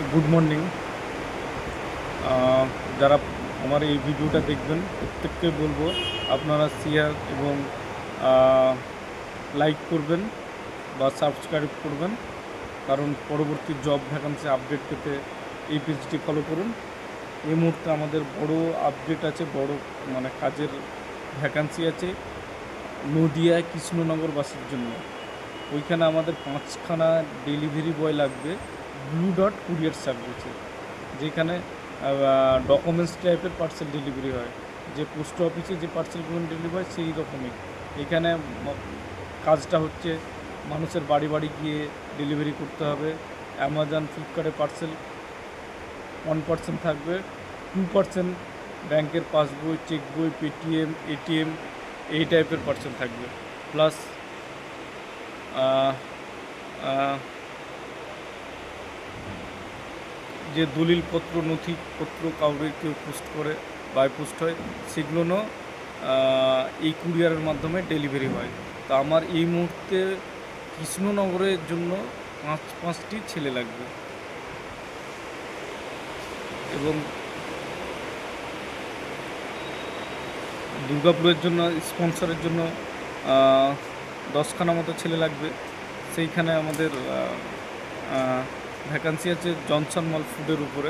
Good morning. যারা আমার এই ভিডিওটা দেখবেন প্রত্যেককে বলবো আপনারা শেয়ার এবং লাইক করবেন বা সাবস্ক্রাইব করবেন, কারণ পরবর্তী জব ভ্যাকান্সি আপডেট পেতে এই পেজটি ফলো করুন। এই মুহূর্তে আমাদের বড় আপডেট আছে, বড় মানে কাজের ভ্যাকান্সি আছে নদিয়ায় কৃষ্ণনগরবাসীর জন্য। ওইখানে আমাদের 5খানা ডেলিভারি বয় লাগবে ব্লু ডট কুরিয়ার সার্ভিসে, যেখানে ডকুমেন্টস টাইপের পার্সেল ডেলিভারি হয়, যে পোস্ট অফিসে যে পার্সেলগুলো ডেলিভারি হয় সেই রকমই। এখানে কাজটা হচ্ছে মানুষের বাড়ি বাড়ি গিয়ে ডেলিভারি করতে হবে। অ্যামাজন ফ্লিপকার্টে পার্সেল 1% থাকবে, 2% ব্যাংকের পাসবই, চেক বই, পেটিএম, এটিএম এই টাইপের পার্সেল থাকবে। প্লাস যে দলিলপত্র নথিপত্র কাউকে কেউ পোস্ট করে বাই পোস্ট হয়, সেগুলো এই কুরিয়ারের মাধ্যমে ডেলিভারি হয়। তো আমার এই মুহূর্তে কৃষ্ণনগরের জন্য 5টি ছেলে লাগবে এবং দুর্গাপুরের জন্য স্পন্সরের জন্য 10খানা মতো ছেলে লাগবে। সেইখানে আমাদের ভ্যাকান্সি আছে জনসন মল ফুডের উপরে।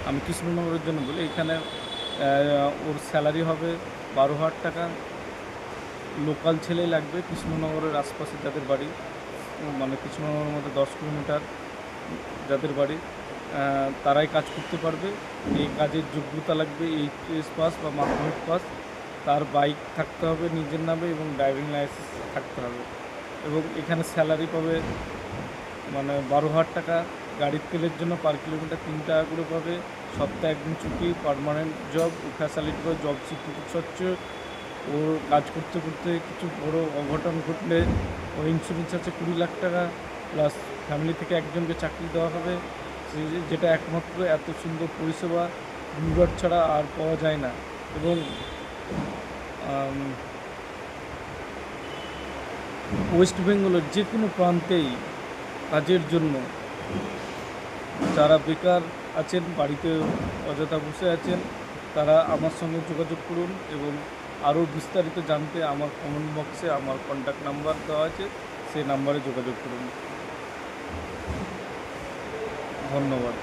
আমি কৃষ্ণনগরের জন্য বলি, এখানে ওর স্যালারি হবে 12,000 টাকা। লোকাল ছেলেই লাগবে, কৃষ্ণনগরের আশপাশে যাদের বাড়ি, মানে কৃষ্ণনগরের মধ্যে 10 কিলোমিটার যাদের বাড়ি, তারাই কাজ করতে পারবে। এই কাজের যোগ্যতা লাগবে এইচএস পাস বা মাধ্যমিক পাস, তার বাইক থাকতে হবে নিজের নামে এবং ড্রাইভিং লাইসেন্স থাকতে হবে। এবং এখানে স্যালারি পাবে মানে 12,000 টাকা। গাড়ির তেলের জন্য পার কিলোমিটার 3 টাকা করে পাবে। সপ্তাহে একদিন ছুটি, পার্মানেন্ট জব, ও ফ্যাসিলিটি করে জব স্বীকৃতি স্বচ্ছ। ওর কাজ করতে করতে কিছু বড় অঘটন ঘটলে ওর ইন্স্যুরেন্স আছে 20 লাখ টাকা, প্লাস ফ্যামিলি থেকে একজনকে চাকরি দেওয়া হবে, যেটা একমাত্র এত সুন্দর পরিষেবা গুজরাট ছাড়া আর পাওয়া যায় না। এবং ওয়েস্ট বেঙ্গলের যে কোনো প্রান্তেই কাজের জন্য যারা বেকার আছেন, বাড়িতে অযথা বসে আছেন, তারা আমার সঙ্গে যোগাযোগ করুন। এবং আরও বিস্তারিত জানতে আমার কমেন্ট বক্সে আমার কন্ট্যাক্ট নাম্বার দেওয়া আছে, সেই নাম্বারে যোগাযোগ করুন। ধন্যবাদ।